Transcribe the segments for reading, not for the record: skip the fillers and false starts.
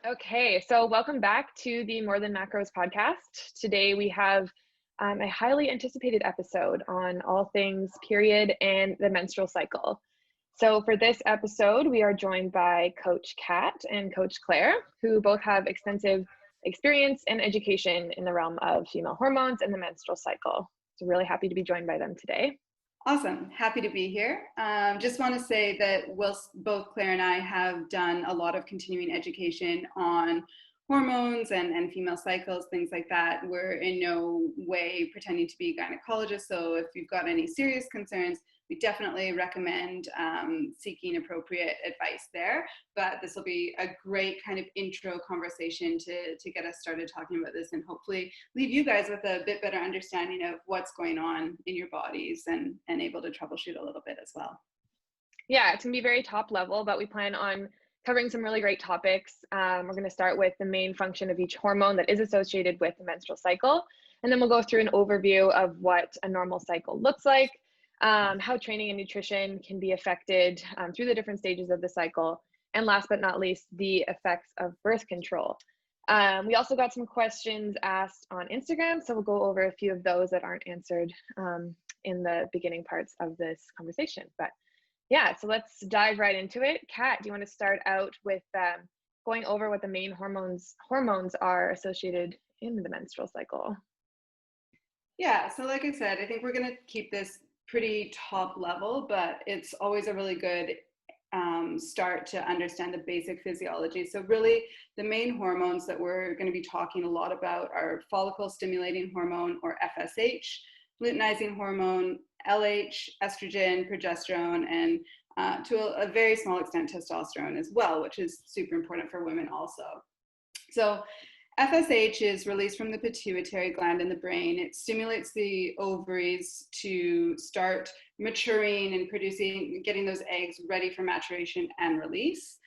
Okay, so welcome back to the More Than Macros podcast. Today we have a highly anticipated episode on all things period and the menstrual cycle. So for this episode, we are joined by Coach Kat and Coach Clare, who both have extensive experience and education in the realm of female hormones and the menstrual cycle. So really happy to be joined by them today. Awesome. Happy to be here. Just want to say that both Claire and I have done a lot of continuing education on hormones and female cycles, things like that. We're in no way pretending to be gynecologists. So if you've got any serious concerns, we definitely recommend seeking appropriate advice there. But this will be a great kind of intro conversation to get us started talking about this and hopefully leave you guys with a bit better understanding of what's going on in your bodies and able to troubleshoot a little bit as well. Yeah, it's going to be very top level, but we plan on covering some really great topics. We're going to start with the main function of each hormone that is associated with the menstrual cycle. And then we'll go through an overview of what a normal cycle looks like, how training and nutrition can be affected through the different stages of the cycle. And last but not least, the effects of birth control. We also got some questions asked on Instagram, so we'll go over a few of those that aren't answered in the beginning parts of this conversation. But yeah, so let's dive right into it. Kat, do you want to start out with going over what the main hormones are associated in the menstrual cycle? Yeah, so like I said, I think we're going to keep this pretty top level, but it's always a really good start to understand the basic physiology. So really the main hormones that we're going to be talking a lot about are follicle stimulating hormone, or FSH, luteinizing hormone, LH, estrogen, progesterone, and to a very small extent testosterone as well, which is super important for women also. So FSH is released from the pituitary gland in the brain. It stimulates the ovaries to start maturing and getting those eggs ready for maturation and release.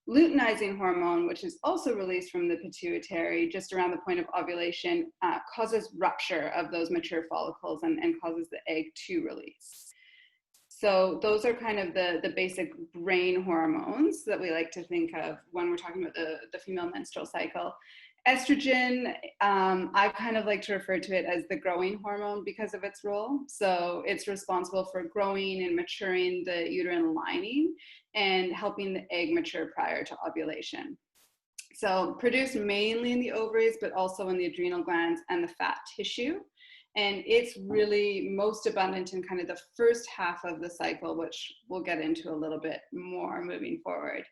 Luteinizing hormone, which is also released from the pituitary just around the point of ovulation, causes rupture of those mature follicles and causes the egg to release. So those are kind of the basic brain hormones that we like to think of when we're talking about the female menstrual cycle. Estrogen, I kind of like to refer to it as the growing hormone because of its role. So it's responsible for growing and maturing the uterine lining and helping the egg mature prior to ovulation. So produced mainly in the ovaries, but also in the adrenal glands and the fat tissue. And it's really most abundant in kind of the first half of the cycle, which we'll get into a little bit more moving forward.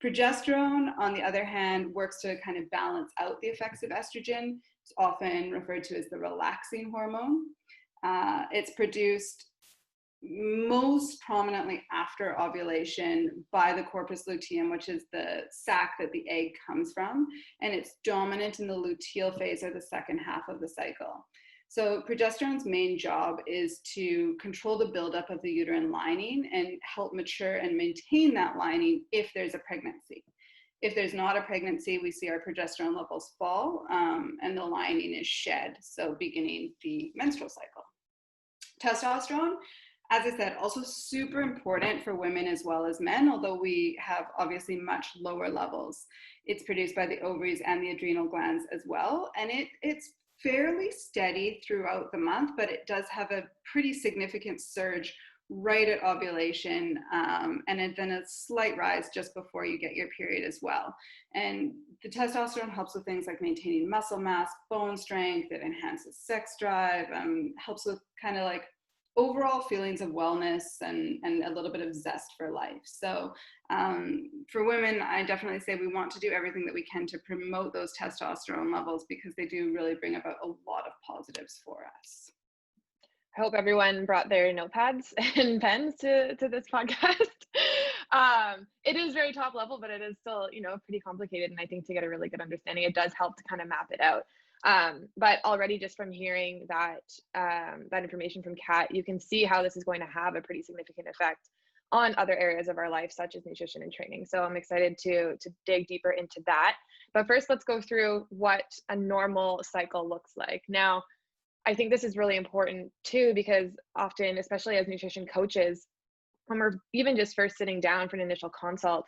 Progesterone, on the other hand, works to kind of balance out the effects of estrogen. It's often referred to as the relaxing hormone. It's produced most prominently after ovulation by the corpus luteum, which is the sac that the egg comes from, and it's dominant in the luteal phase, or the second half of the cycle. So progesterone's main job is to control the buildup of the uterine lining and help mature and maintain that lining if there's a pregnancy. If there's not a pregnancy, we see our progesterone levels fall and the lining is shed, so beginning the menstrual cycle. Testosterone, as I said, also super important for women as well as men, although we have obviously much lower levels. It's produced by the ovaries and the adrenal glands as well, and it's fairly steady throughout the month, but it does have a pretty significant surge right at ovulation, and then a slight rise just before you get your period as well. And the testosterone helps with things like maintaining muscle mass, bone strength. It enhances sex drive, helps with kind of like overall feelings of wellness and a little bit of zest for life. So for women, I definitely say we want to do everything that we can to promote those testosterone levels because they do really bring about a lot of positives for us. I hope everyone brought their notepads and pens to this podcast. It is very top level, but it is still, pretty complicated. And I think to get a really good understanding, it does help to kind of map it out. But already just from hearing that information from Kat, you can see how this is going to have a pretty significant effect on other areas of our life, such as nutrition and training. So I'm excited to dig deeper into that. But first, let's go through what a normal cycle looks like. Now, I think this is really important too, because often, especially as nutrition coaches, when we're even just first sitting down for an initial consult,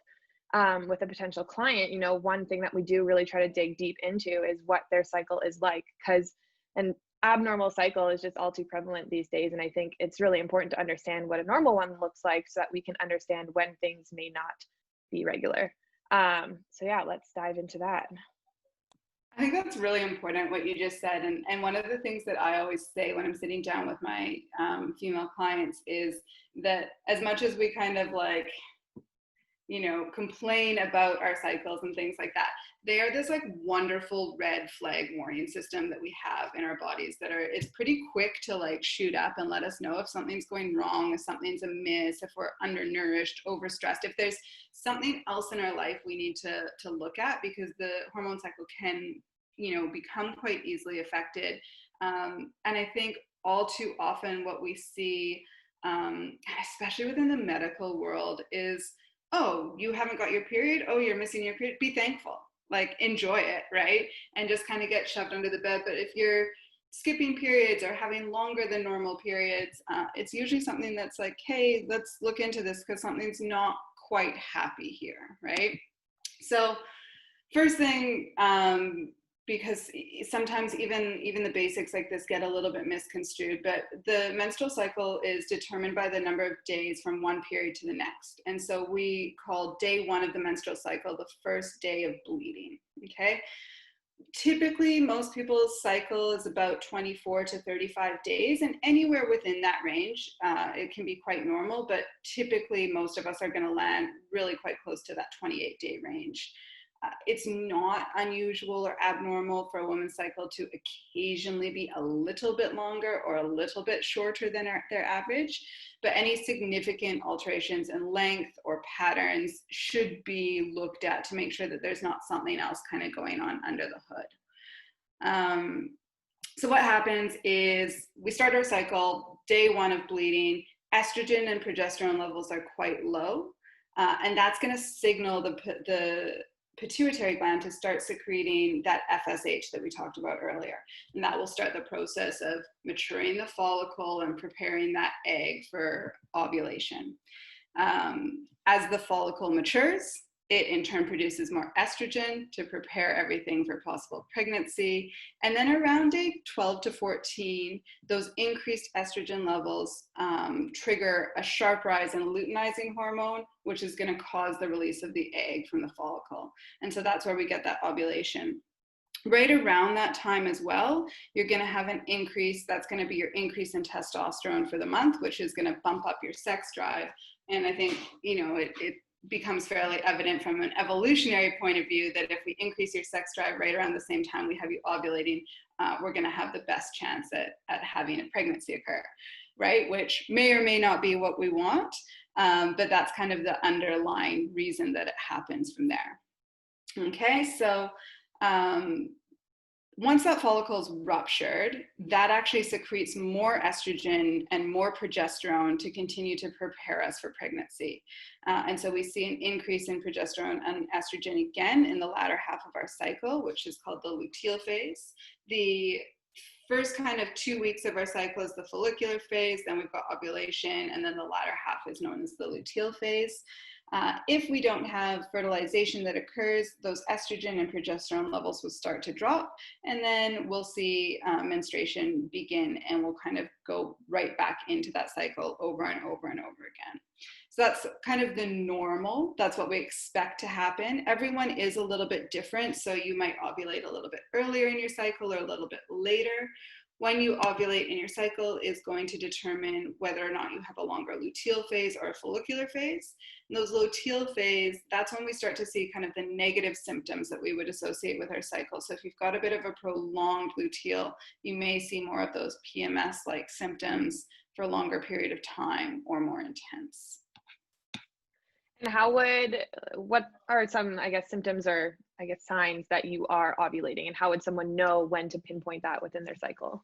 with a potential client, one thing that we do really try to dig deep into is what their cycle is like, because an abnormal cycle is just all too prevalent these days. And I think it's really important to understand what a normal one looks like so that we can understand when things may not be regular. So yeah, let's dive into that. I think that's really important what you just said. And one of the things that I always say when I'm sitting down with my female clients is that as much as we kind of like, complain about our cycles and things like that, they are this like wonderful red flag warning system that we have in our bodies it's pretty quick to like shoot up and let us know if something's going wrong, if something's amiss, if we're undernourished, overstressed, if there's something else in our life we need to look at, because the hormone cycle can, become quite easily affected. And I think all too often what we see, especially within the medical world, is, oh, you haven't got your period, oh, you're missing your period, be thankful, like enjoy it, right? And just kind of get shoved under the bed. But if you're skipping periods or having longer than normal periods, it's usually something that's like, hey, let's look into this because something's not quite happy here, right? So first thing, because sometimes even the basics like this get a little bit misconstrued, but the menstrual cycle is determined by the number of days from one period to the next. And so we call day one of the menstrual cycle the first day of bleeding, okay? Typically, most people's cycle is about 24 to 35 days, and anywhere within that range, it can be quite normal, but typically most of us are going to land really quite close to that 28-day range. It's not unusual or abnormal for a woman's cycle to occasionally be a little bit longer or a little bit shorter than their average, but any significant alterations in length or patterns should be looked at to make sure that there's not something else kind of going on under the hood. So what happens is we start our cycle, day one of bleeding, estrogen and progesterone levels are quite low, and that's going to signal the pituitary gland to start secreting that FSH that we talked about earlier. And that will start the process of maturing the follicle and preparing that egg for ovulation. As the follicle matures, it in turn produces more estrogen to prepare everything for possible pregnancy. And then around day 12 to 14, those increased estrogen levels trigger a sharp rise in luteinizing hormone, which is going to cause the release of the egg from the follicle. And so that's where we get that ovulation. Right around that time as well, you're going to have an increase. That's going to be your increase in testosterone for the month, which is going to bump up your sex drive. And I think, it becomes fairly evident from an evolutionary point of view that if we increase your sex drive right around the same time we have you ovulating, we're going to have the best chance at having a pregnancy occur, right? Which may or may not be what we want, but that's kind of the underlying reason that it happens from there. Okay, so once that follicle is ruptured, that actually secretes more estrogen and more progesterone to continue to prepare us for pregnancy. And so we see an increase in progesterone and estrogen again in the latter half of our cycle, which is called the luteal phase. The first kind of 2 weeks of our cycle is the follicular phase, then we've got ovulation, and then the latter half is known as the luteal phase. If we don't have fertilization that occurs, those estrogen and progesterone levels will start to drop, and then we'll see menstruation begin, and we'll kind of go right back into that cycle over and over and over again. So that's kind of the normal. That's what we expect to happen. Everyone is a little bit different, so you might ovulate a little bit earlier in your cycle or a little bit later. When you ovulate in your cycle is going to determine whether or not you have a longer luteal phase or a follicular phase. And those luteal phase, that's when we start to see kind of the negative symptoms that we would associate with our cycle. So if you've got a bit of a prolonged luteal, you may see more of those PMS-like symptoms for a longer period of time or more intense. And what are some, symptoms or signs that you are ovulating, and how would someone know when to pinpoint that within their cycle?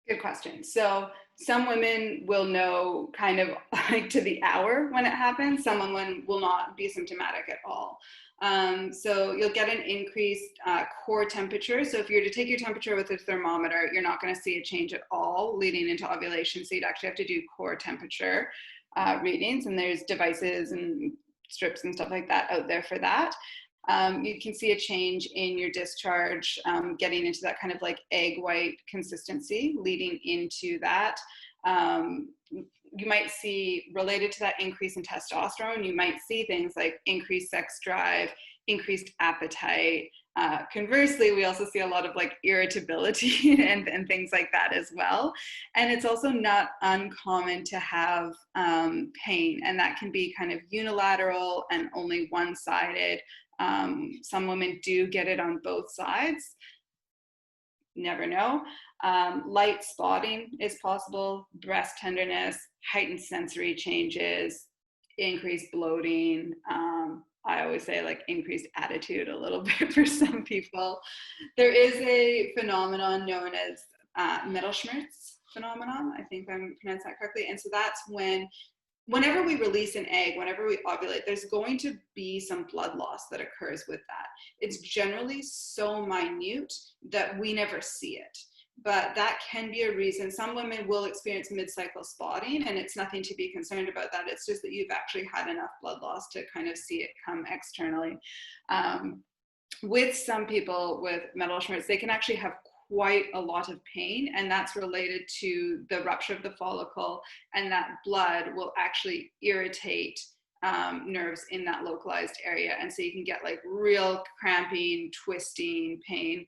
Good question. So some women will know kind of like to the hour when it happens. Some women will not be symptomatic at all. So you'll get an increased core temperature. So if you're to take your temperature with a thermometer, you're not going to see a change at all leading into ovulation. So you'd actually have to do core temperature. readings, and there's devices and strips and stuff like that out there for that. You can see a change in your discharge, getting into that kind of like egg white consistency leading into that. You might see, related to that increase in testosterone, you might see things like increased sex drive, increased appetite. Conversely, we also see a lot of like irritability and things like that as well. And it's also not uncommon to have pain, and that can be kind of unilateral and only one-sided. Some women do get it on both sides. Never know. Light spotting is possible, breast tenderness, heightened sensory changes, increased bloating. I always say like increased attitude a little bit for some people. There is a phenomenon known as Mittelschmerz phenomenon. I think I'm pronouncing that correctly. And so that's whenever we release an egg, whenever we ovulate, there's going to be some blood loss that occurs with that. It's generally so minute that we never see it. But that can be a reason. Some women will experience mid-cycle spotting, and it's nothing to be concerned about that. It's just that you've actually had enough blood loss to kind of see it come externally. With some people with Mittelschmerz, they can actually have quite a lot of pain, and that's related to the rupture of the follicle, and that blood will actually irritate nerves in that localized area, and so you can get like real cramping, twisting, pain,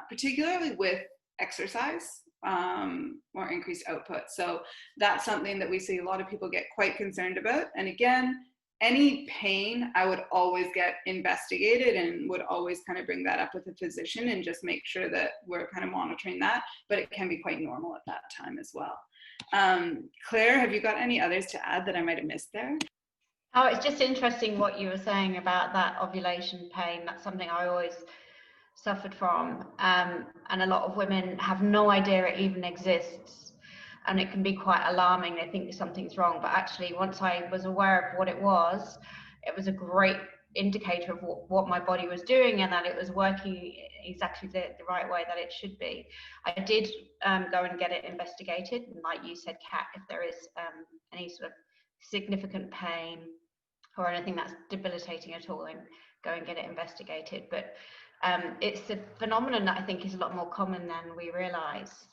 particularly with exercise or increased output. So that's something that we see a lot of people get quite concerned about. And again, any pain, I would always get investigated and would always kind of bring that up with a physician and just make sure that we're kind of monitoring that. But it can be quite normal at that time as well. Claire, have you got any others to add that I might have missed there? Oh, it's just interesting what you were saying about that ovulation pain. That's something I always suffered from. And a lot of women have no idea it even exists. And it can be quite alarming. They think something's wrong. But actually, once I was aware of what it was a great indicator of what my body was doing, and that it was working exactly the right way that it should be. I did go and get it investigated. And like you said, Kat, if there is any sort of significant pain or anything that's debilitating at all, then go and get it investigated. But it's a phenomenon that I think is a lot more common than we realize.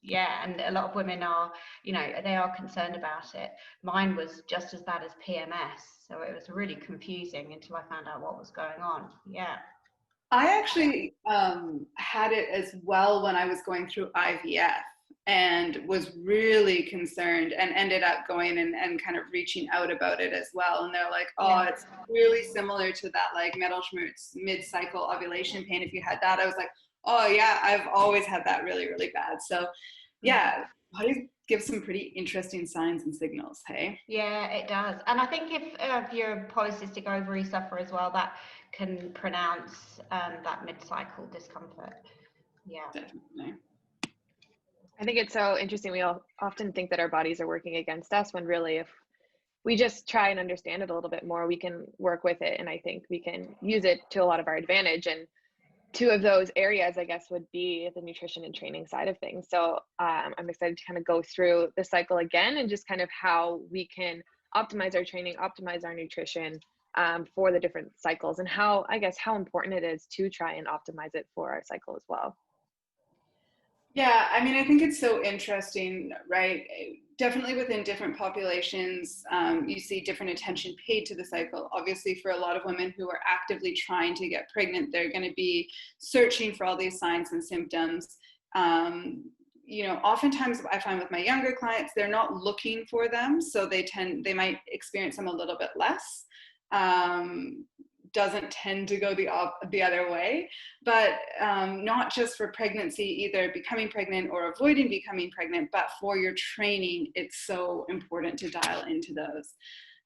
Yeah, and a lot of women are, they are concerned about it. Mine was just as bad as PMS, so it was really confusing until I found out what was going on. Yeah. I actually had it as well when I was going through IVF, and was really concerned, and ended up going and kind of reaching out about it as well. And they're like, oh, yeah, it's really similar to that like Mittelschmerz mid-cycle ovulation pain. If you had that, I was like, oh yeah, I've always had that really, really bad. So yeah, bodies give some pretty interesting signs and signals, hey? Yeah, it does. And I think if you're polycystic ovary suffer as well, that can pronounce that mid-cycle discomfort. Yeah. Definitely. I think it's so interesting. We all often think that our bodies are working against us, when really, if we just try and understand it a little bit more, we can work with it. And I think we can use it to a lot of our advantage. And two of those areas, I guess, would be the nutrition and training side of things. So I'm excited to kind of go through the cycle again, and just kind of how we can optimize our training, optimize our nutrition for the different cycles, and how important it is to try and optimize it for our cycle as well. Yeah, I mean, I think it's so interesting, right? Definitely within different populations, you see different attention paid to the cycle. Obviously, for a lot of women who are actively trying to get pregnant, they're going to be searching for all these signs and symptoms. Oftentimes I find with my younger clients, they're not looking for them, so they might experience them a little bit less. Doesn't tend to go the other way, but not just for pregnancy, either becoming pregnant or avoiding becoming pregnant, but for your training, it's so important to dial into those.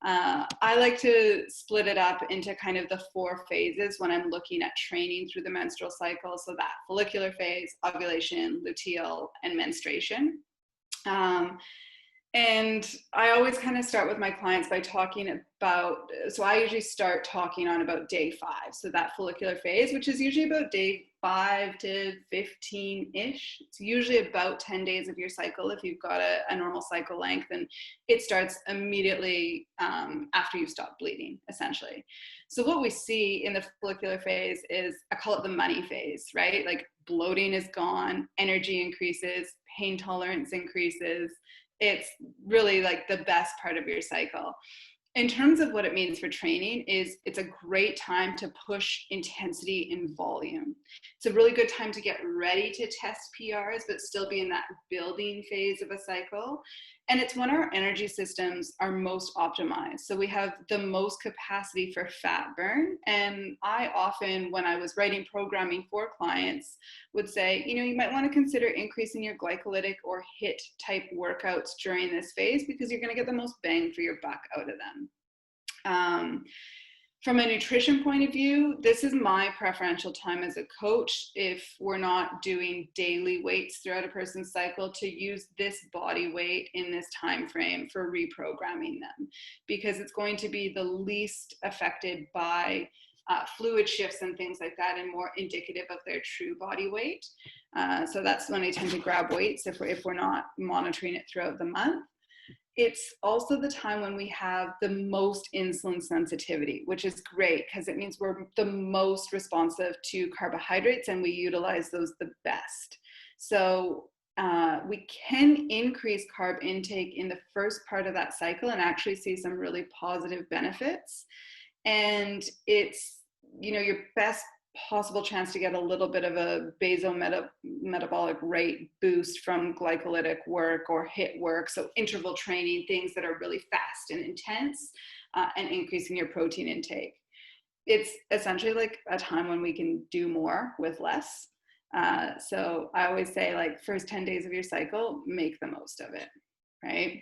I like to split it up into kind of the 4 phases when I'm looking at training through the menstrual cycle. So that follicular phase, ovulation, luteal, and menstruation. And I always kind of start with my clients by talking about, so I usually start talking on about day 5. So that follicular phase, which is usually about day 5 to 15-ish. It's usually about 10 days of your cycle. If you've got a normal cycle length, and it starts immediately after you stop bleeding, essentially. So what we see in the follicular phase is, I call it the money phase, right? Like bloating is gone, energy increases, pain tolerance increases. It's really like the best part of your cycle. In terms of what it means for training, is it's a great time to push intensity and volume. It's a really good time to get ready to test PRs, but still be in that building phase of a cycle. And it's when our energy systems are most optimized. So we have the most capacity for fat burn. And I often, when I was writing programming for clients, would say, you might want to consider increasing your glycolytic or HIIT type workouts during this phase, because you're going to get the most bang for your buck out of them. From a nutrition point of view, this is my preferential time as a coach, if we're not doing daily weights throughout a person's cycle, to use this body weight in this time frame for reprogramming them, because it's going to be the least affected by fluid shifts and things like that, and more indicative of their true body weight. So that's when I tend to grab weights if we're not monitoring it throughout the month. It's also the time when we have the most insulin sensitivity, which is great because it means we're the most responsive to carbohydrates, and we utilize those the best. So we can increase carb intake in the first part of that cycle and actually see some really positive benefits. And it's, your best possible chance to get a little bit of a basal metabolic rate boost from glycolytic work or HIIT work. So interval training, things that are really fast and intense, and increasing your protein intake. It's essentially like a time when we can do more with less. So I always say, like, first 10 days of your cycle, make the most of it, right?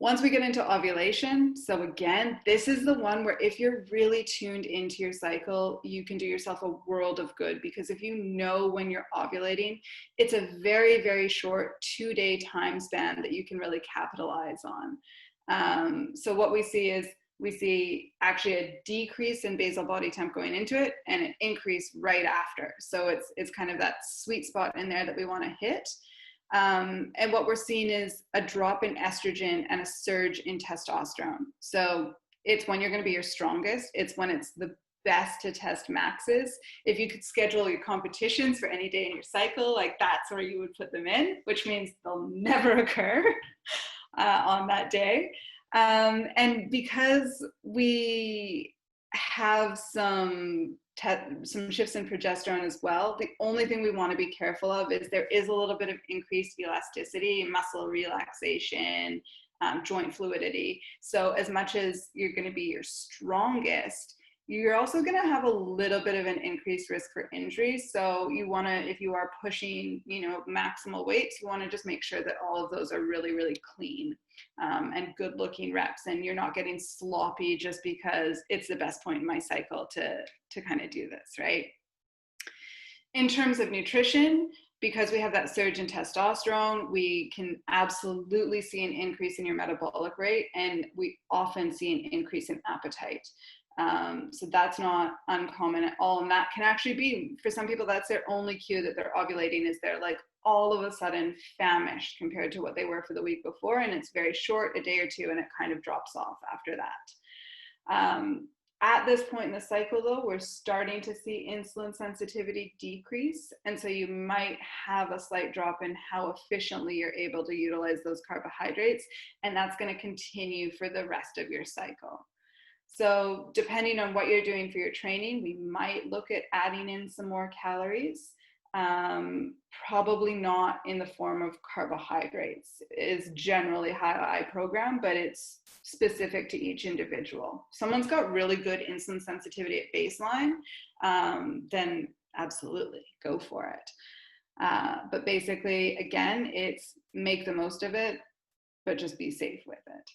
Once we get into ovulation, so again, this is the one where if you're really tuned into your cycle, you can do yourself a world of good, because if you know when you're ovulating, it's a very, very short 2-day time span that you can really capitalize on. So what we see is, we see actually a decrease in basal body temp going into it, and an increase right after. So it's kind of that sweet spot in there that we want to hit. And what we're seeing is a drop in estrogen and a surge in testosterone. So it's when you're going to be your strongest. It's when it's the best to test maxes. If you could schedule your competitions for any day in your cycle, like, that's where you would put them in, which means they'll never occur on that day. And because we have some shifts in progesterone as well, the only thing we want to be careful of is there is a little bit of increased elasticity, muscle relaxation, joint fluidity. So as much as you're going to be your strongest, you're also going to have a little bit of an increased risk for injury. So you want to, if you are pushing, maximal weights, you want to just make sure that all of those are really, really clean and good looking reps, and you're not getting sloppy just because it's the best point in my cycle to kind of do this, right? In terms of nutrition, because we have that surge in testosterone, we can absolutely see an increase in your metabolic rate, and we often see an increase in appetite. So that's not uncommon at all. And that can actually be, for some people, that's their only cue that they're ovulating, is they're like all of a sudden famished compared to what they were for the week before. And it's very short, a day or two, and it kind of drops off after that. At this point in the cycle, though, we're starting to see insulin sensitivity decrease. And so you might have a slight drop in how efficiently you're able to utilize those carbohydrates. And that's going to continue for the rest of your cycle. So depending on what you're doing for your training, we might look at adding in some more calories. Probably not in the form of carbohydrates. It is generally how I program, but it's specific to each individual. If someone's got really good insulin sensitivity at baseline, then absolutely go for it. But basically, again, it's make the most of it, but just be safe with it.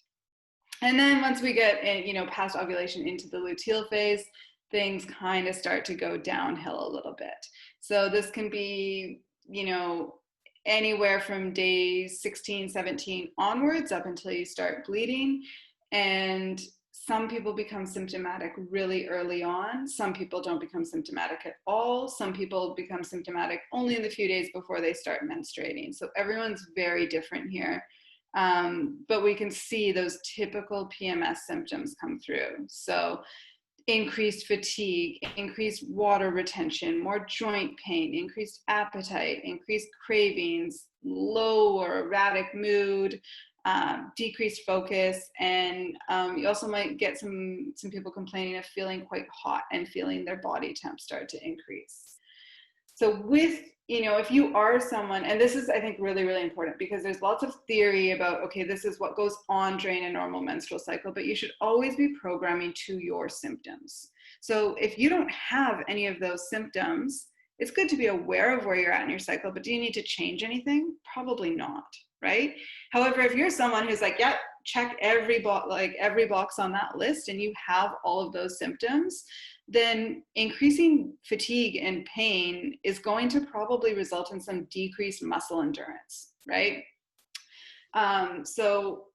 And then once we get past ovulation into the luteal phase, things kind of start to go downhill a little bit. So this can be, anywhere from days 16, 17 onwards up until you start bleeding. And some people become symptomatic really early on. Some people don't become symptomatic at all. Some people become symptomatic only in the few days before they start menstruating. So everyone's very different here. But we can see those typical PMS symptoms come through. So increased fatigue, increased water retention, more joint pain, increased appetite, increased cravings, low or erratic mood, decreased focus, and you also might get some people complaining of feeling quite hot and feeling their body temp start to increase. So with, if you are someone, and this is, I think, really, really important, because there's lots of theory about, okay, this is what goes on during a normal menstrual cycle, but you should always be programming to your symptoms. So if you don't have any of those symptoms, it's good to be aware of where you're at in your cycle, but do you need to change anything? Probably not, right? However, if you're someone who's like, yeah, check every box on that list, and you have all of those symptoms, then increasing fatigue and pain is going to probably result in some decreased muscle endurance, right? So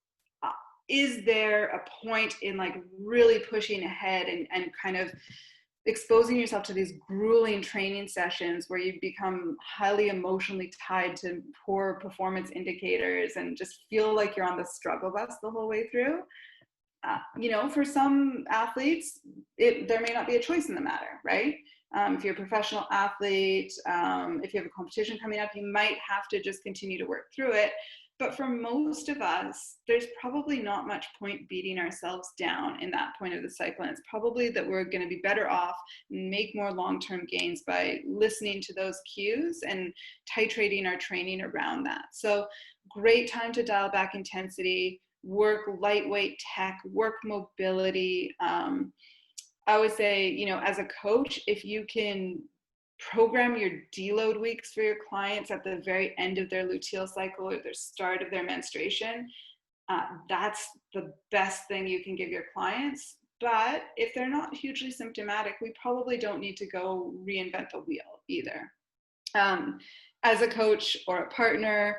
is there a point in like really pushing ahead and kind of exposing yourself to these grueling training sessions where you become highly emotionally tied to poor performance indicators and just feel like you're on the struggle bus the whole way through? For some athletes, there may not be a choice in the matter, right? If you're a professional athlete, if you have a competition coming up, you might have to just continue to work through it. But for most of us, there's probably not much point beating ourselves down in that point of the cycle. And it's probably that we're going to be better off and make more long-term gains by listening to those cues and titrating our training around that. So great time to dial back intensity, work lightweight tech, work mobility. I would say, as a coach, if you can program your deload weeks for your clients at the very end of their luteal cycle or the start of their menstruation, that's the best thing you can give your clients. But if they're not hugely symptomatic, we probably don't need to go reinvent the wheel either. As a coach or a partner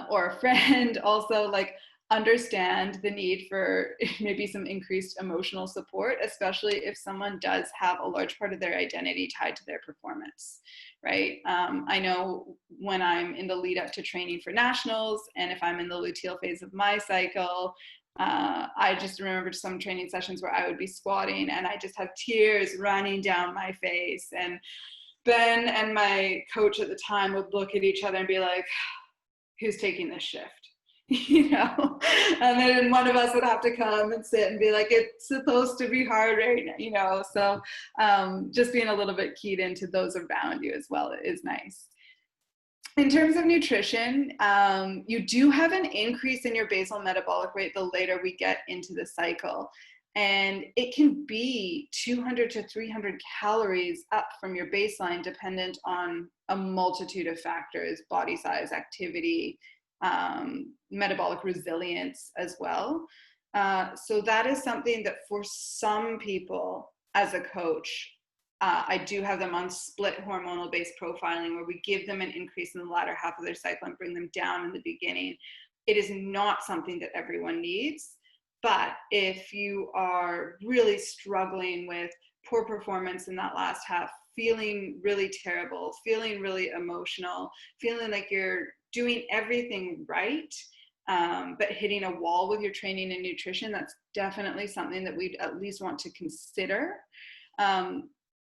or a friend, also, like, understand the need for maybe some increased emotional support, especially if someone does have a large part of their identity tied to their performance, right? I know when I'm in the lead up to training for nationals, and if I'm in the luteal phase of my cycle, I just remember some training sessions where I would be squatting and I just have tears running down my face. And Ben and my coach at the time would look at each other and be like, who's taking this shift? And then one of us would have to come and sit and be like, it's supposed to be hard right now, so just being a little bit keyed into those around you as well is nice. In terms of nutrition, you do have an increase in your basal metabolic rate the later we get into the cycle. And it can be 200 to 300 calories up from your baseline, dependent on a multitude of factors: body size, activity, metabolic resilience as well. So that is something that for some people, as a coach, I do have them on split hormonal based profiling, where we give them an increase in the latter half of their cycle and bring them down in the beginning. It is not something that everyone needs. But if you are really struggling with poor performance in that last half, feeling really terrible, feeling really emotional, feeling like you're doing everything right, but hitting a wall with your training and nutrition, that's definitely something that we'd at least want to consider.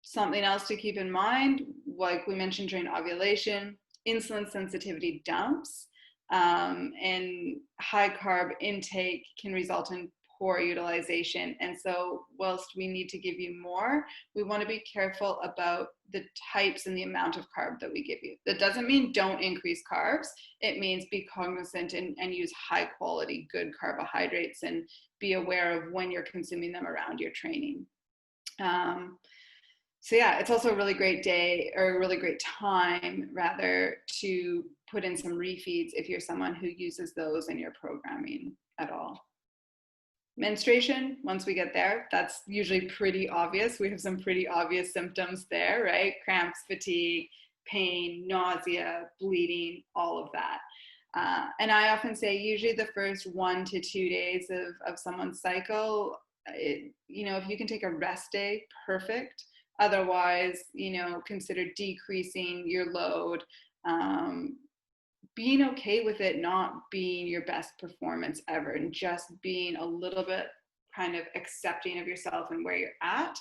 Something else to keep in mind, like we mentioned during ovulation, insulin sensitivity dumps and high carb intake can result in poor utilization. And so whilst we need to give you more, we want to be careful about the types and the amount of carb that we give you. That doesn't mean don't increase carbs. It means be cognizant and use high quality, good carbohydrates, and be aware of when you're consuming them around your training. So yeah, it's also a really great day, or a really great time rather, to put in some refeeds if you're someone who uses those in your programming at all. Menstruation, once we get there, that's usually pretty obvious. We have some pretty obvious symptoms there, right? Cramps, fatigue, pain, nausea, bleeding, all of that. And I often say usually the first 1 to 2 days of someone's cycle, if you can take a rest day, perfect. Otherwise, consider decreasing your load, being okay with it not being your best performance ever, and just being a little bit kind of accepting of yourself and where you're at.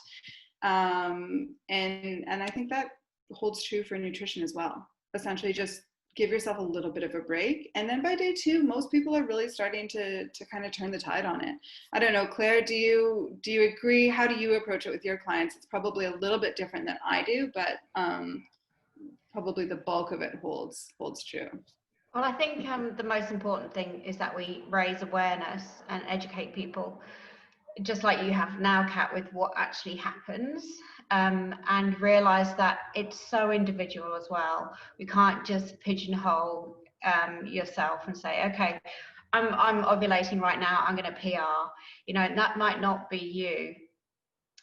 And I think that holds true for nutrition as well. Essentially, just give yourself a little bit of a break. And then by day 2, most people are really starting to kind of turn the tide on it. I don't know, Claire, do you agree? How do you approach it with your clients? It's probably a little bit different than I do, but probably the bulk of it holds true. Well, I think the most important thing is that we raise awareness and educate people, just like you have now, Kat, with what actually happens, and realize that it's so individual as well. We can't just pigeonhole yourself and say, okay, I'm ovulating right now, I'm going to PR. That might not be you,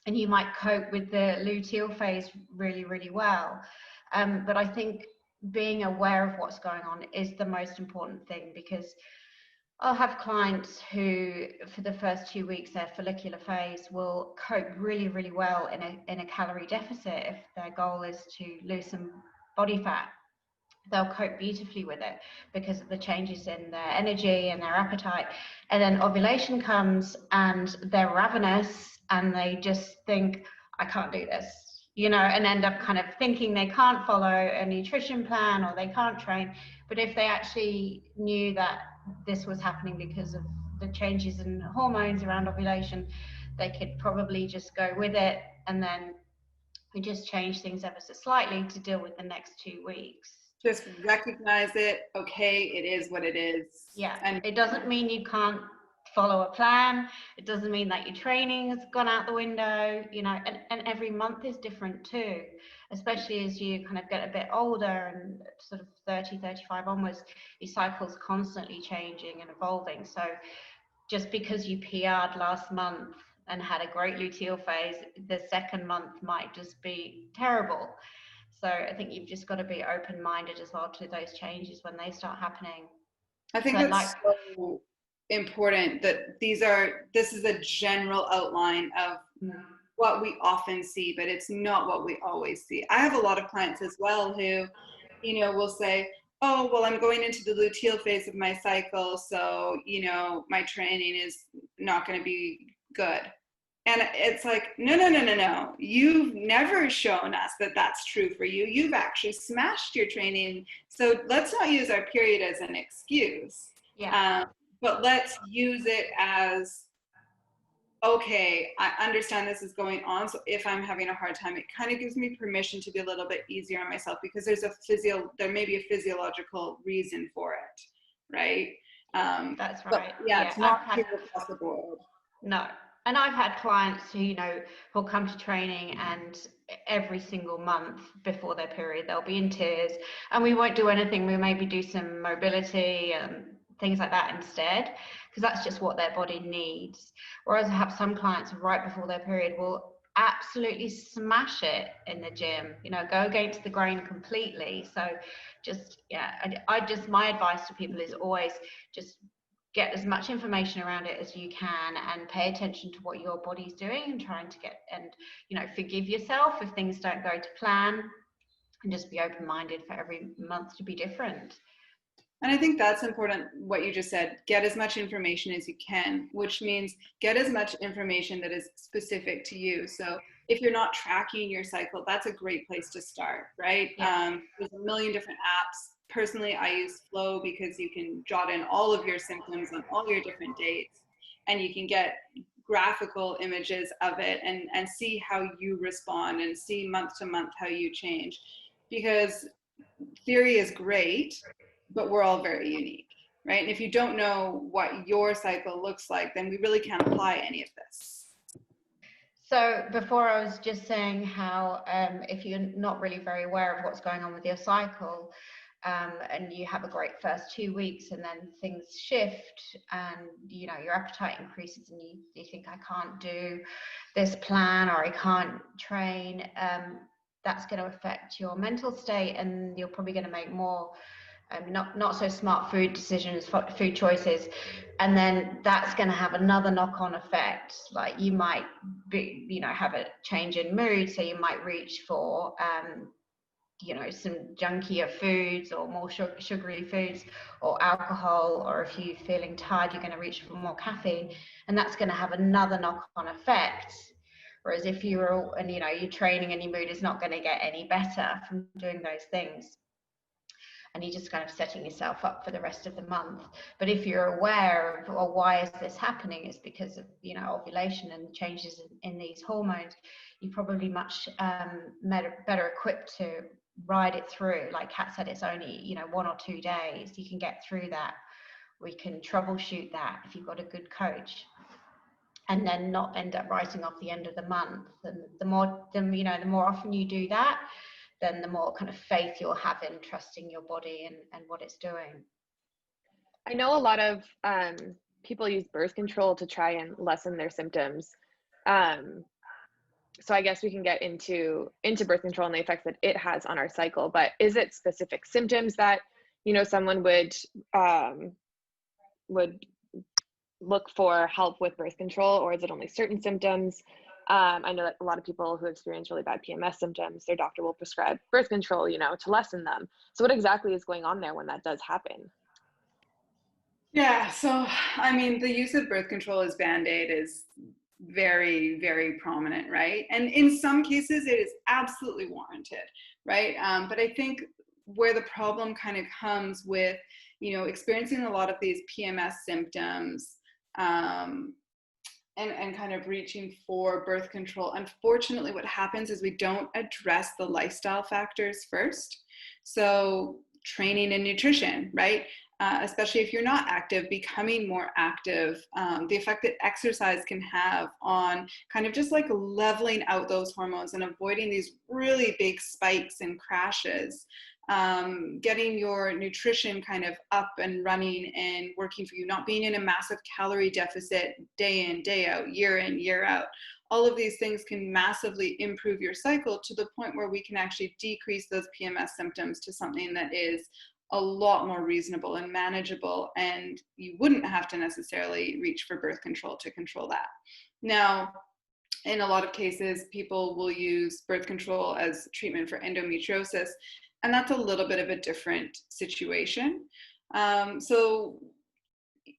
and you might cope with the luteal phase really, really well. But I think being aware of what's going on is the most important thing, because I'll have clients who, for the first 2 weeks, their follicular phase will cope really, really well in a calorie deficit. If their goal is to lose some body fat, they'll cope beautifully with it because of the changes in their energy and their appetite. And then ovulation comes and they're ravenous and they just think, I can't do this, and end up kind of thinking they can't follow a nutrition plan or they can't train. But if they actually knew that this was happening because of the changes in hormones around ovulation, they could probably just go with it, and then we just change things ever so slightly to deal with the next 2 weeks. Just recognize it. Okay, it is what it is. Yeah, and it doesn't mean you can't follow a plan. It doesn't mean that your training has gone out the window, and every month is different too, especially as you kind of get a bit older and sort of 30, 35 onwards, your cycle's constantly changing and evolving. So just because you PR'd last month and had a great luteal phase, the second month might just be terrible. So I think you've just got to be open-minded as well to those changes when they start happening. I think that's so important that this is a general outline of what we often see, but it's not what we always see. I have a lot of clients as well who, will say, oh, well, I'm going into the luteal phase of my cycle, so, my training is not going to be good. And it's like, no. You've never shown us that that's true for you. You've actually smashed your training. So let's not use our period as an excuse. Yeah. But let's use it as, okay, I understand this is going on. So if I'm having a hard time, it kind of gives me permission to be a little bit easier on myself, because there may be a physiological reason for it, right? That's right. It's not true across the board. No. And I've had clients who'll come to training, and every single month before their period, they'll be in tears, and we won't do anything. We maybe do some mobility and things like that instead, because that's just what their body needs. Whereas I have some clients right before their period will absolutely smash it in the gym, go against the grain completely. So my advice to people is always just get as much information around it as you can, and pay attention to what your body's doing, and trying to forgive yourself if things don't go to plan, and just be open-minded for every month to be different. And I think that's important, what you just said. Get as much information as you can, which means get as much information that is specific to you. So if you're not tracking your cycle, that's a great place to start, right? Yeah. There's a million different apps. Personally, I use Flow because you can jot in all of your symptoms on all your different dates, and you can get graphical images of it and see how you respond, and see month to month how you change. Because theory is great, but we're all very unique, right? And if you don't know what your cycle looks like, then we really can't apply any of this. So before, I was just saying how if you're not really very aware of what's going on with your cycle, and you have a great first 2 weeks, and then things shift, and your appetite increases, and you think, I can't do this plan, or I can't train, that's going to affect your mental state, and you're probably going to make more not so smart food decisions, food choices, and then that's going to have another knock-on effect. Like you might be, you know, have a change in mood, so you might reach for you know, some junkier foods or more sugary foods or alcohol, or if you're feeling tired, you're going to reach for more caffeine, and that's going to have another knock-on effect. Whereas if you're, and you know, you're training and your mood is not going to get any better from doing those things, and you're just kind of setting yourself up for the rest of the month. But if you're aware of, well, why is this happening? It's because of, you know, ovulation and changes in these hormones. You're probably much better equipped to ride it through. Like Kat said, it's only, you know, 1 or 2 days. You can get through that. We can troubleshoot that if you've got a good coach, and then not end up writing off the end of the month. And the more often you do that, then the more kind of faith you'll have in trusting your body and what it's doing. I know a lot of people use birth control to try and lessen their symptoms. So I guess we can get into birth control and the effects that it has on our cycle. But is it specific symptoms that, you know, someone would look for help with birth control, or is it only certain symptoms? I know that a lot of people who experience really bad PMS symptoms, their doctor will prescribe birth control, you know, to lessen them. So what exactly is going on there when that does happen? Yeah, so I mean, the use of birth control as Band-Aid is very, very prominent, right? And in some cases, it is absolutely warranted, right? But I think where the problem kind of comes with, you know, experiencing a lot of these PMS symptoms, and kind of reaching for birth control. Unfortunately, what happens is we don't address the lifestyle factors first. So training and nutrition, right? Especially if you're not active, becoming more active, the effect that exercise can have on kind of just like leveling out those hormones and avoiding these really big spikes and crashes. Getting your nutrition kind of up and running and working for you, not being in a massive calorie deficit day in, day out, year in, year out. All of these things can massively improve your cycle to the point where we can actually decrease those PMS symptoms to something that is a lot more reasonable and manageable, and you wouldn't have to necessarily reach for birth control to control that. Now, in a lot of cases, people will use birth control as treatment for endometriosis, and that's a little bit of a different situation. So,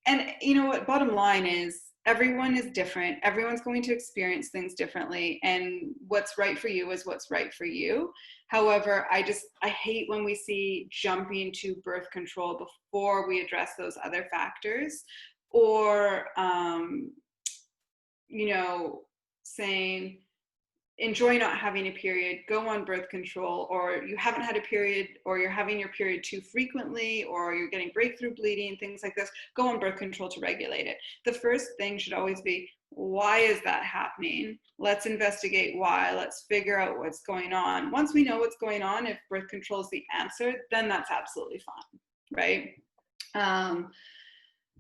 and you know what, bottom line is everyone is different. Everyone's going to experience things differently, and what's right for you is what's right for you. However, I hate when we see jumping to birth control before we address those other factors, or, you know, saying, enjoy not having a period, go on birth control, or you haven't had a period, or you're having your period too frequently, or you're getting breakthrough bleeding, things like this, go on birth control to regulate it. The first thing should always be, why is that happening? Let's investigate why. Let's figure out what's going on. Once we know what's going on, if birth control is the answer, then that's absolutely fine, right?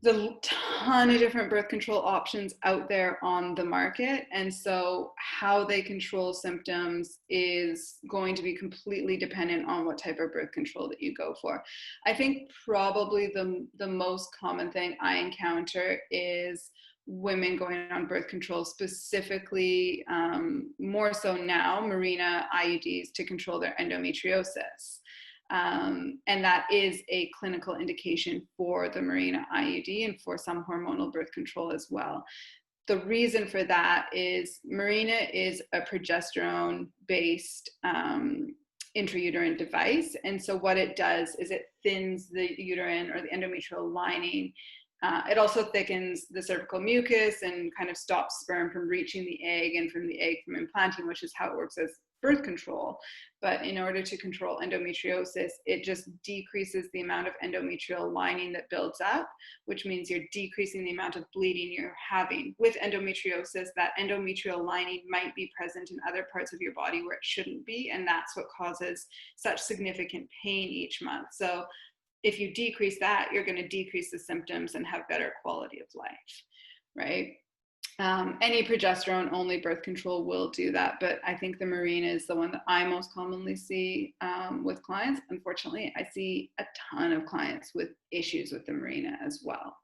There's a ton of different birth control options out there on the market. And so how they control symptoms is going to be completely dependent on what type of birth control that you go for. I think probably the most common thing I encounter is women going on birth control, specifically, more so now, Mirena IUDs to control their endometriosis. And that is a clinical indication for the Mirena IUD and for some hormonal birth control as well. The reason for that is Mirena is a progesterone-based intrauterine device. And so what it does is it thins the uterine or the endometrial lining. It also thickens the cervical mucus and kind of stops sperm from reaching the egg and from the egg from implanting, which is how it works as birth control. But in order to control endometriosis, it just decreases the amount of endometrial lining that builds up, which means you're decreasing the amount of bleeding you're having. With endometriosis, that endometrial lining might be present in other parts of your body where it shouldn't be, and that's what causes such significant pain each month. So if you decrease that, you're going to decrease the symptoms and have better quality of life, right? Any progesterone only birth control will do that, but I think the Mirena is the one that I most commonly see with clients. Unfortunately, I see a ton of clients with issues with the Mirena as well.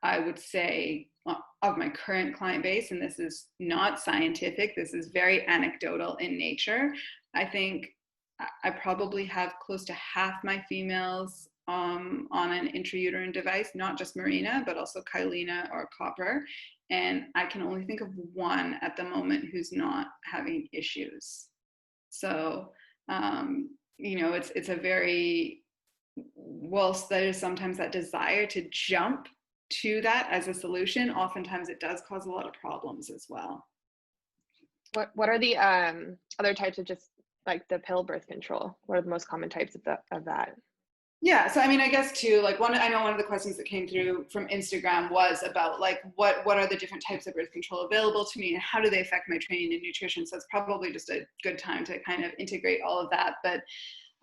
I would say of my current client base, and this is not scientific, this is very anecdotal in nature, I think I probably have close to half my females on an intrauterine device, not just Mirena, but also Kyleena or copper. And I can only think of one at the moment who's not having issues. So, it's a very, whilst there is sometimes that desire to jump to that as a solution, oftentimes it does cause a lot of problems as well. What are the other types of just like the pill birth control? What are the most common types of that? Yeah, so I mean, I guess too, like I know one of the questions that came through from Instagram was about like what are the different types of birth control available to me and how do they affect my training in nutrition? So it's probably just a good time to kind of integrate all of that. But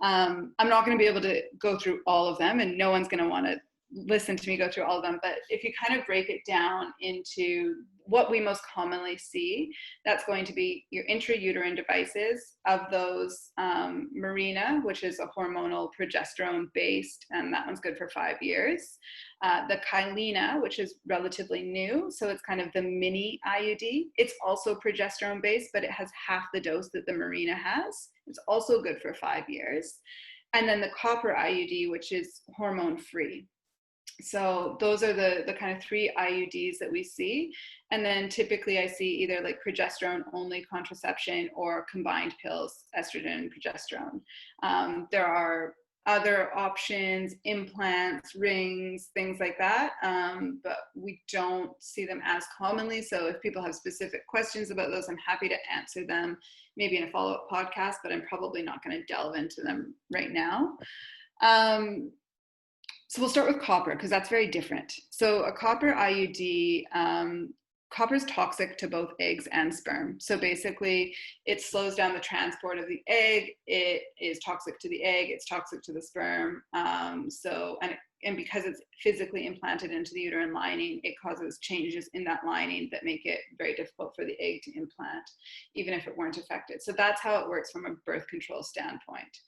I'm not going to be able to go through all of them, and no one's going to want to listen to me go through all of them. But if you kind of break it down into what we most commonly see, that's going to be your intrauterine devices. Of those, Mirena, which is a hormonal progesterone based, and that one's good for 5 years. The Kyleena, which is relatively new, so it's kind of the mini IUD. It's also progesterone based, but it has half the dose that the Mirena has. It's also good for 5 years. And then the copper IUD, which is hormone free. So those are the kind of 3 IUDs that we see. And then typically I see either like progesterone only contraception or combined pills, estrogen and progesterone. There are other options, implants, rings, things like that, but we don't see them as commonly. So if people have specific questions about those, I'm happy to answer them maybe in a follow-up podcast, but I'm probably not going to delve into them right now. So we'll start with copper because that's very different. So a copper IUD, copper is toxic to both eggs and sperm. So basically it slows down the transport of the egg. It is toxic to the egg. It's toxic to the sperm. And because it's physically implanted into the uterine lining, it causes changes in that lining that make it very difficult for the egg to implant, even if it weren't affected. So that's how it works from a birth control standpoint.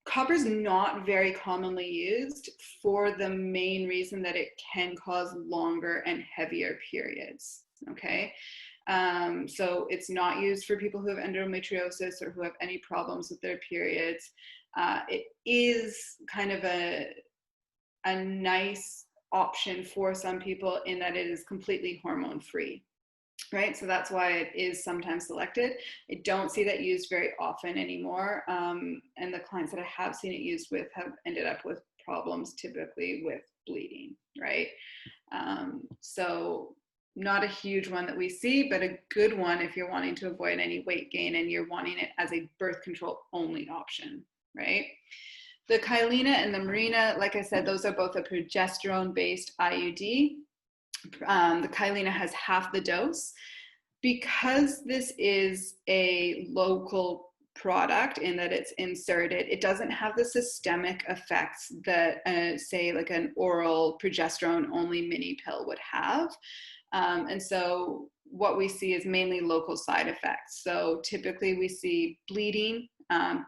Copper is not very commonly used for the main reason that it can cause longer and heavier periods, okay? So it's not used for people who have endometriosis or who have any problems with their periods. It is kind of a nice option for some people in that it is completely hormone free. Right, so that's why it is sometimes selected. I don't see that used very often anymore, and the clients that I have seen it used with have ended up with problems, typically with bleeding, right? So not a huge one that we see, but a good one if you're wanting to avoid any weight gain and you're wanting it as a birth control only option, right? The Kyleena and the Mirena, like I said, those are both a progesterone-based IUD. The Kyleena has half the dose. Because this is a local product in that it's inserted, it doesn't have the systemic effects that say like an oral progesterone only mini pill would have. And so what we see is mainly local side effects. So typically we see bleeding,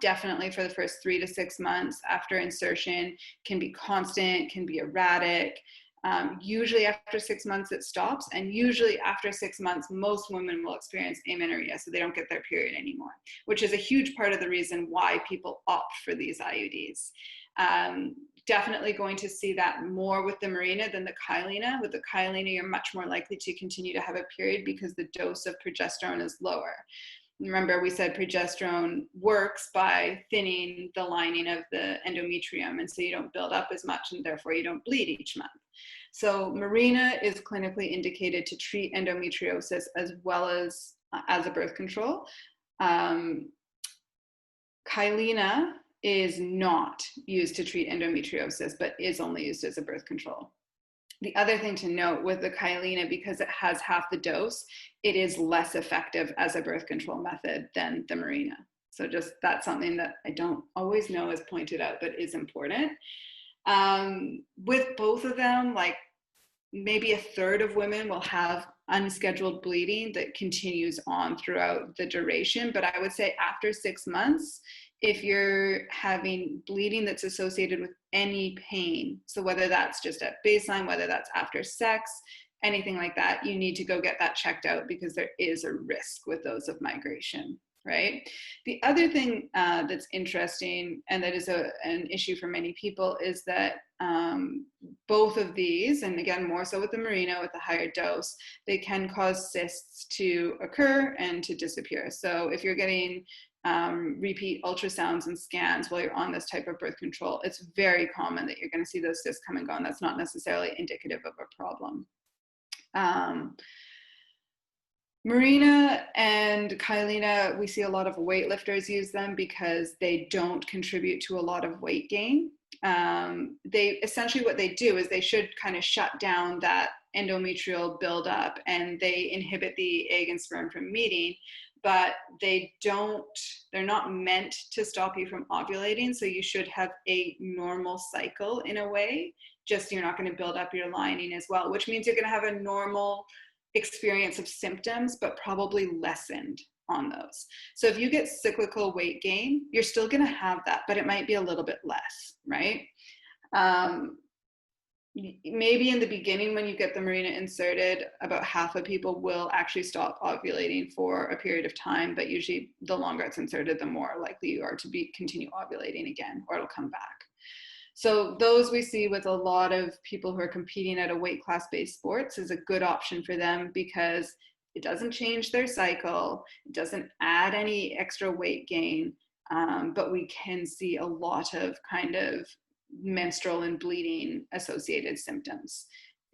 definitely for the first 3 to 6 months after insertion, can be constant, can be erratic. Usually after 6 months it stops, and usually after 6 months most women will experience amenorrhea, so they don't get their period anymore, which is a huge part of the reason why people opt for these IUDs. Definitely going to see that more with the Mirena than the Kyleena. With the Kyleena, you're much more likely to continue to have a period because the dose of progesterone is lower. Remember, we said progesterone works by thinning the lining of the endometrium, and so you don't build up as much, and therefore you don't bleed each month. So Mirena is clinically indicated to treat endometriosis as well as a birth control. Kyleena is not used to treat endometriosis, but is only used as a birth control. The other thing to note with the Kyleena, because it has half the dose, it is less effective as a birth control method than the Mirena. So just that's something that I don't always know is pointed out, but is important. With both of them, like maybe a third of women will have unscheduled bleeding that continues on throughout the duration. But I would say after 6 months, if you're having bleeding that's associated with any pain, so whether that's just at baseline, whether that's after sex, anything like that, you need to go get that checked out, because there is a risk with those of migration, right? The other thing that's interesting, and that is an issue for many people, is that both of these, and again, more so with the Mirena with the higher dose, they can cause cysts to occur and to disappear. So if you're getting repeat ultrasounds and scans while you're on this type of birth control, it's very common that you're going to see those cysts come and go, and that's not necessarily indicative of a problem. Mirena and Kyleena, we see a lot of weightlifters use them because they don't contribute to a lot of weight gain. They essentially, what they do is they should kind of shut down that endometrial buildup, and they inhibit the egg and sperm from meeting, but they're not meant to stop you from ovulating. So you should have a normal cycle in a way, just you're not going to build up your lining as well, which means you're going to have a normal experience of symptoms, but probably lessened on those. So if you get cyclical weight gain, you're still going to have that, but it might be a little bit less, right? Maybe in the beginning when you get the Mirena inserted, about half of people will actually stop ovulating for a period of time, but usually the longer it's inserted, the more likely you are to continue ovulating again, or it'll come back. So those we see with a lot of people who are competing at a weight class-based sports is a good option for them, because it doesn't change their cycle, it doesn't add any extra weight gain, but we can see a lot of kind of menstrual and bleeding associated symptoms.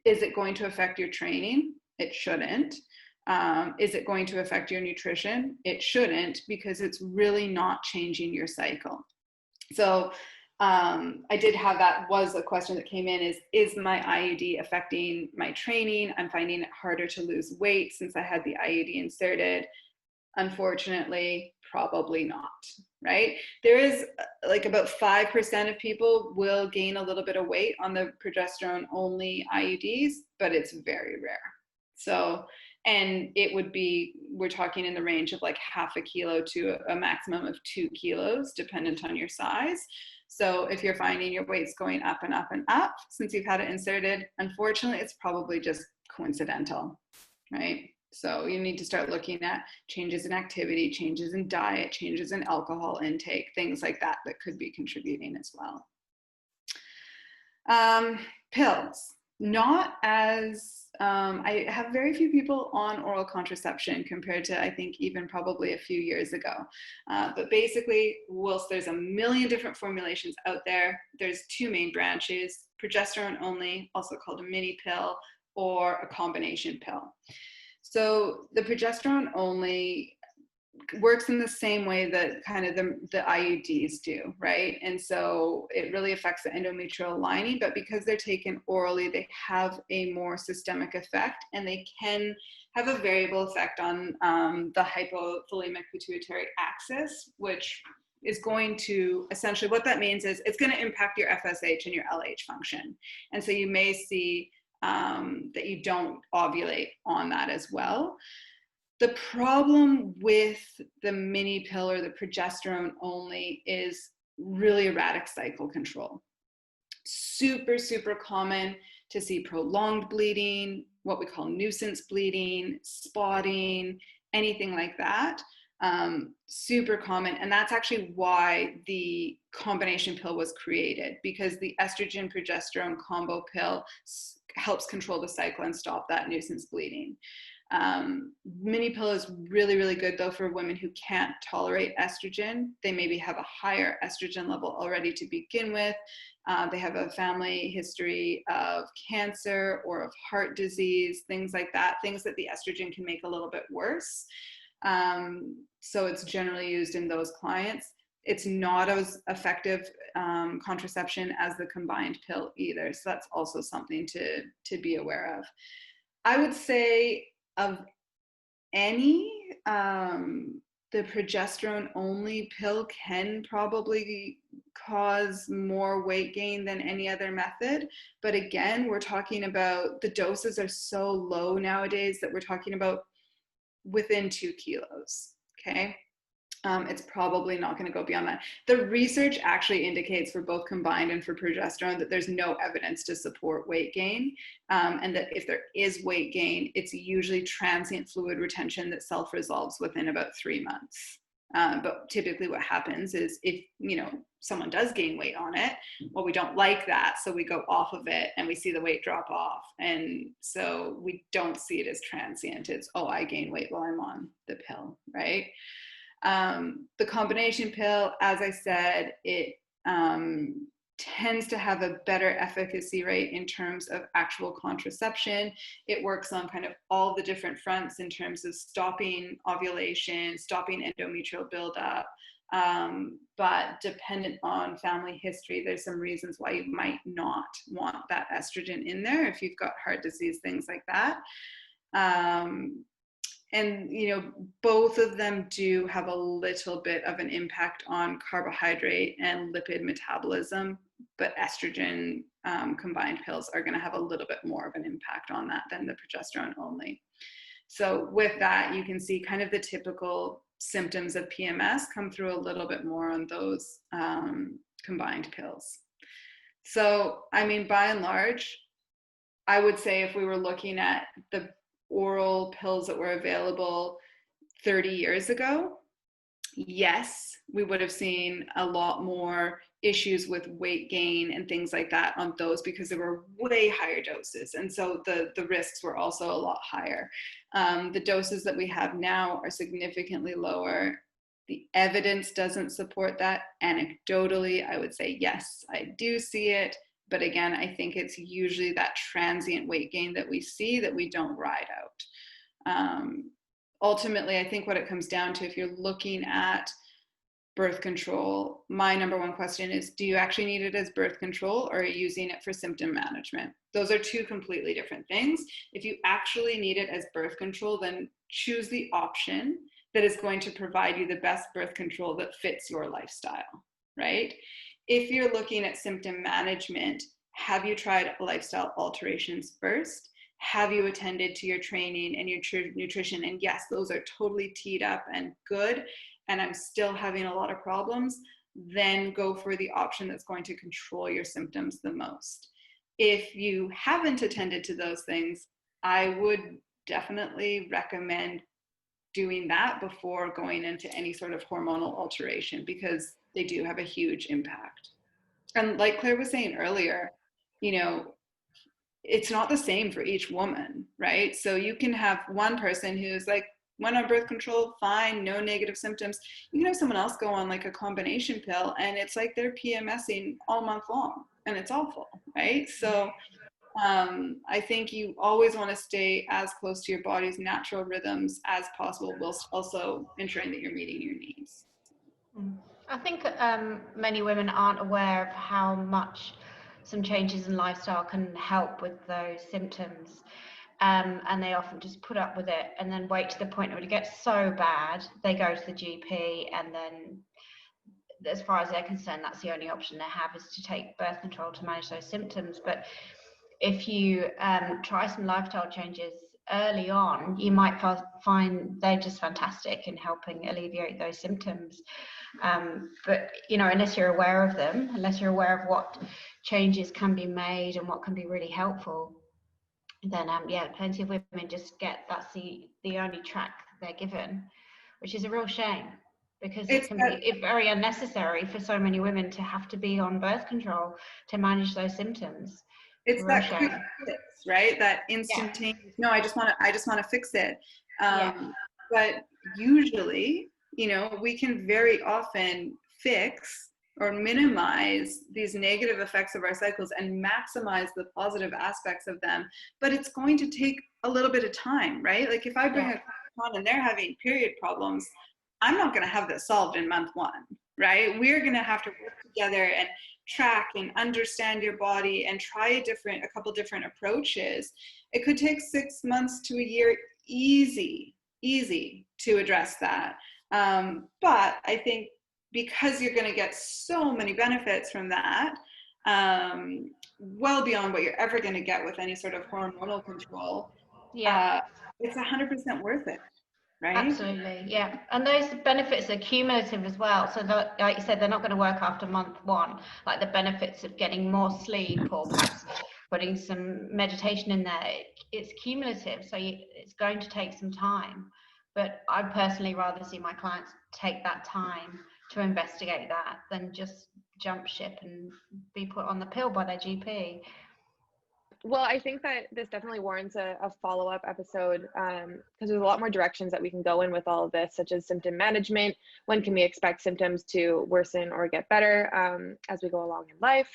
Is it going to affect your training? It shouldn't. Is it going to affect your nutrition? It shouldn't, because it's really not changing your cycle. So I did have, that was a question that came in, is my IUD affecting my training? I'm finding it harder to lose weight since I had the IUD inserted. Unfortunately, probably not, right? There is like about 5% of people will gain a little bit of weight on the progesterone only IUDs, but it's very rare. So, and it would be, we're talking in the range of like half a kilo to a maximum of 2 kilos, dependent on your size. So if you're finding your weight's going up and up and up since you've had it inserted, unfortunately, it's probably just coincidental, right? So you need to start looking at changes in activity, changes in diet, changes in alcohol intake, things like that that could be contributing as well. Pills, not as, I have very few people on oral contraception compared to, I think, even probably a few years ago. But basically, whilst there's a million different formulations out there, there's 2 main branches: progesterone only, also called a mini pill, or a combination pill. So the progesterone only works in the same way that kind of the IUDs do, right? And so it really affects the endometrial lining, but because they're taken orally, they have a more systemic effect, and they can have a variable effect on the hypothalamic pituitary axis, which is going to, essentially what that means is it's going to impact your FSH and your LH function. And so you may see that you don't ovulate on that as well. The problem with the mini pill or the progesterone only is really erratic cycle control. Super, super common to see prolonged bleeding, what we call nuisance bleeding, spotting, anything like that. Super common. And that's actually why the combination pill was created, because the estrogen progesterone combo pill helps control the cycle and stop that nuisance bleeding. Mini pill is really, really good though for women who can't tolerate estrogen. They maybe have a higher estrogen level already to begin with. They have a family history of cancer or of heart disease, things like that, things that the estrogen can make a little bit worse. So it's generally used in those clients. It's not as effective contraception as the combined pill either. So that's also something to be aware of. I would say of any the progesterone only pill can probably cause more weight gain than any other method. But again, we're talking about, the doses are so low nowadays that we're talking about within 2 kilos. Okay. It's probably not going to go beyond that. The research actually indicates for both combined and for progesterone that there's no evidence to support weight gain, and that if there is weight gain, it's usually transient fluid retention that self-resolves within about 3 months. But typically what happens is if, someone does gain weight on it, well, we don't like that. So we go off of it and we see the weight drop off. And so we don't see it as transient. It's, oh, I gain weight while I'm on the pill, right? The combination pill, as I said, it tends to have a better efficacy rate in terms of actual contraception. It works on kind of all the different fronts in terms of stopping ovulation, stopping endometrial buildup. But dependent on family history, there's some reasons why you might not want that estrogen in there if you've got heart disease, things like that. And, both of them do have a little bit of an impact on carbohydrate and lipid metabolism, but estrogen combined pills are going to have a little bit more of an impact on that than the progesterone only. So with that, you can see kind of the typical symptoms of PMS come through a little bit more on those combined pills. So, by and large, I would say if we were looking at the oral pills that were available 30 years ago, yes, we would have seen a lot more issues with weight gain and things like that on those because there were way higher doses. And so the risks were also a lot higher. The doses that we have now are significantly lower. The evidence doesn't support that. Anecdotally, I would say, yes, I do see it. But again, I think it's usually that transient weight gain that we see that we don't ride out. Ultimately, I think what it comes down to, if you're looking at birth control, my number one question is, do you actually need it as birth control, or are you using it for symptom management? Those are two completely different things. If you actually need it as birth control, then choose the option that is going to provide you the best birth control that fits your lifestyle, right? If you're looking at symptom management, have you tried lifestyle alterations first? Have you attended to your training and your nutrition? And yes, those are totally teed up and good, and I'm still having a lot of problems. Then go for the option that's going to control your symptoms the most. If you haven't attended to those things, I would definitely recommend doing that before going into any sort of hormonal alteration, because they do have a huge impact. And like Claire was saying earlier, it's not the same for each woman, right? So you can have one person who's like, went on birth control, fine, no negative symptoms. You can have someone else go on like a combination pill and it's like they're PMSing all month long and it's awful, right? So I think you always want to stay as close to your body's natural rhythms as possible, whilst also ensuring that you're meeting your needs. I think many women aren't aware of how much some changes in lifestyle can help with those symptoms. And they often just put up with it and then wait to the point where it gets so bad, they go to the GP, and then as far as they're concerned, that's the only option they have, is to take birth control to manage those symptoms. But if you try some lifestyle changes early on, you might find they're just fantastic in helping alleviate those symptoms. But unless you're aware of them, unless you're aware of what changes can be made and what can be really helpful, then plenty of women just get that's the only track they're given, which is a real shame, because it can be very unnecessary for so many women to have to be on birth control to manage those symptoms. It's that quick fix, right? That instantaneous. Yeah. No, I just want to fix it. But usually, we can very often fix or minimize these negative effects of our cycles and maximize the positive aspects of them. But it's going to take a little bit of time, right? Like if I bring a client on and they're having period problems, I'm not going to have this solved in month one, right? We're going to have to work together and track and understand your body and try a couple different approaches. It could take 6 months to a year, easy to address that. But I think because you're going to get so many benefits from that, well beyond what you're ever going to get with any sort of hormonal control, Yeah. it's 100% worth it, right? Absolutely, yeah. And those benefits are cumulative as well. So like you said, they're not going to work after month one, like the benefits of getting more sleep or perhaps putting some meditation in there. It's cumulative, so it's going to take some time. But I'd personally rather see my clients take that time to investigate that than just jump ship and be put on the pill by their GP. Well, I think that this definitely warrants a follow-up episode, because there's a lot more directions that we can go in with all of this, such as symptom management. When can we expect symptoms to worsen or get better as we go along in life?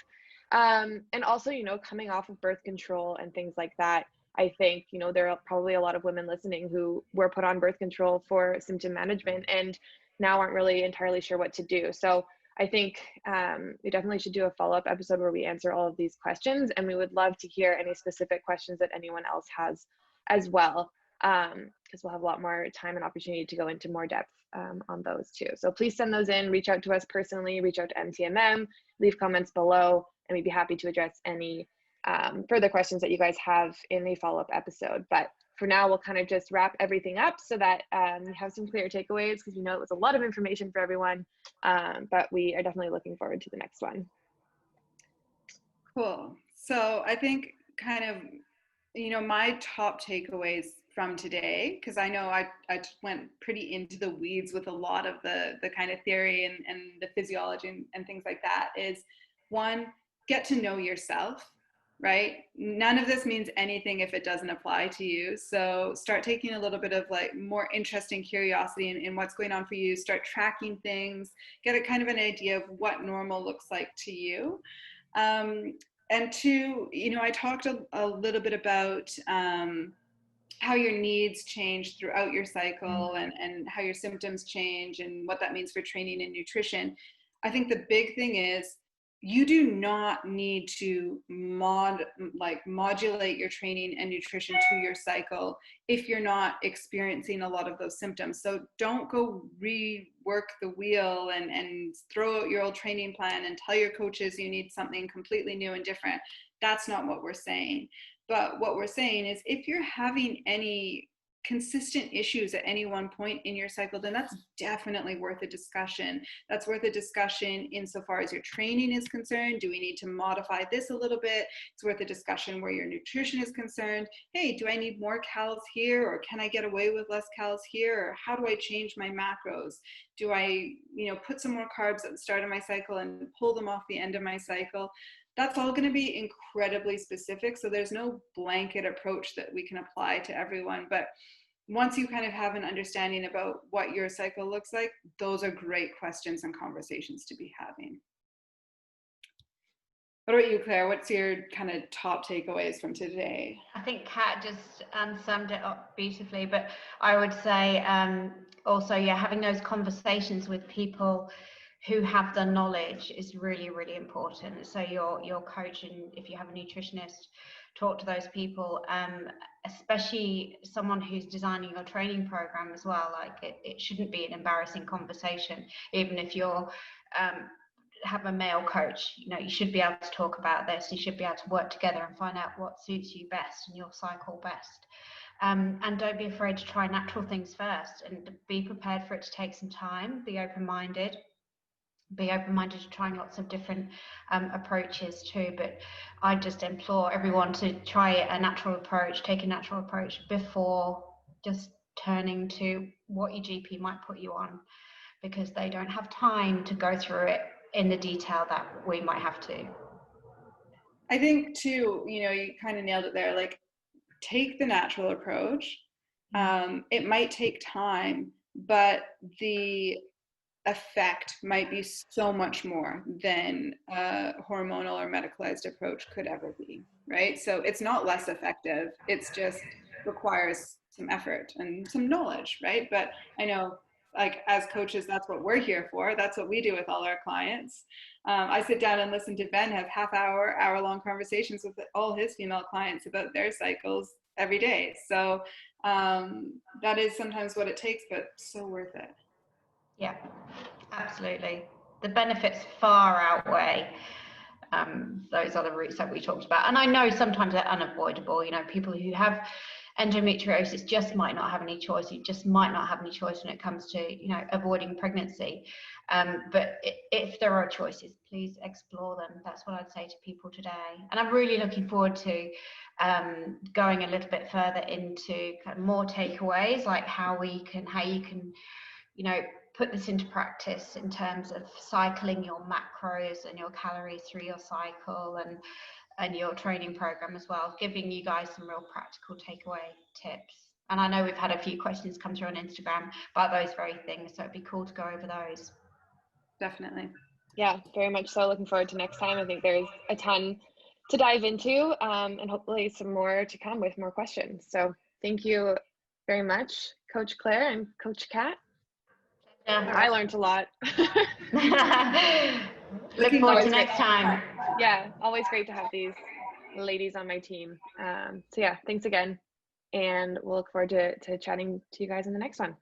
And also, coming off of birth control and things like that, I think, there are probably a lot of women listening who were put on birth control for symptom management and now aren't really entirely sure what to do. So I think we definitely should do a follow-up episode where we answer all of these questions, and we would love to hear any specific questions that anyone else has as well, because we'll have a lot more time and opportunity to go into more depth on those too. So please send those in, reach out to us personally, reach out to MTMM, leave comments below, and we'd be happy to address any further questions that you guys have in a follow-up episode. But for now, we'll kind of just wrap everything up so that we have some clear takeaways, because we know it was a lot of information for everyone, but we are definitely looking forward to the next one. Cool. So I think kind of, my top takeaways from today, because I know I went pretty into the weeds with a lot of the kind of theory and the physiology and things like that, is one, get to know yourself, right? None of this means anything if it doesn't apply to you. So start taking a little bit of like more interesting curiosity in what's going on for you. Start tracking things, get a kind of an idea of what normal looks like to you. And two, I talked a little bit about how your needs change throughout your cycle and how your symptoms change and what that means for training and nutrition. I think the big thing is you do not need to modulate your training and nutrition to your cycle if you're not experiencing a lot of those symptoms. So don't go rework the wheel and throw out your old training plan and tell your coaches you need something completely new and different. That's not what we're saying. But what we're saying is if you're having any consistent issues at any one point in your cycle, then that's definitely worth a discussion. That's worth a discussion insofar as your training is concerned. Do we need to modify this a little bit? It's worth a discussion where your nutrition is concerned. Hey, do I need more calories here, or can I get away with less calories here? Or how do I change my macros? Do I, put some more carbs at the start of my cycle and pull them off the end of my cycle? That's all going to be incredibly specific. So there's no blanket approach that we can apply to everyone. But once you kind of have an understanding about what your cycle looks like, those are great questions and conversations to be having. What about you, Claire? What's your kind of top takeaways from today? I think Kat just summed it up beautifully, but I would say also, having those conversations with people who have the knowledge is really, really important. So your coach, and if you have a nutritionist, talk to those people, especially someone who's designing your training program as well. Like it shouldn't be an embarrassing conversation, even if you're have a male coach. You should be able to talk about this. You should be able to work together and find out what suits you best and your cycle best. And don't be afraid to try natural things first, and be prepared for it to take some time. Be open-minded to trying lots of different approaches too. But I just implore everyone to try a natural approach, take a natural approach before just turning to what your GP might put you on, because they don't have time to go through it in the detail that we might have to. I think too, you kind of nailed it there. Like, take the natural approach. It might take time, but the effect might be so much more than a hormonal or medicalized approach could ever be, right? So it's not less effective. It's just requires some effort and some knowledge, right? But I know, like, as coaches, that's what we're here for. That's what we do with all our clients. I sit down and listen to Ben have hour-long conversations with all his female clients about their cycles every day. So that is sometimes what it takes, but so worth it. Yeah, absolutely. The benefits far outweigh those other routes that we talked about. And I know sometimes they're unavoidable. You know, people who have endometriosis just might not have any choice. You just might not have any choice when it comes to, you know, avoiding pregnancy. But if there are choices, please explore them. That's what I'd say to people today. And I'm really looking forward to going a little bit further into kind of more takeaways, like how you can, you know, put this into practice in terms of cycling your macros and your calories through your cycle, and your training program as well, giving you guys some real practical takeaway tips. And I know we've had a few questions come through on Instagram about those very things, so it'd be cool to go over those. Definitely. Yeah, very much so. Looking forward to next time. I think there's a ton to dive into, and hopefully some more to come with more questions. So thank you very much, Coach Claire and Coach Kat. Yeah. I learned a lot. Look forward to next time. Yeah, always great to have these ladies on my team. So yeah, thanks again. And we'll look forward to chatting to you guys in the next one.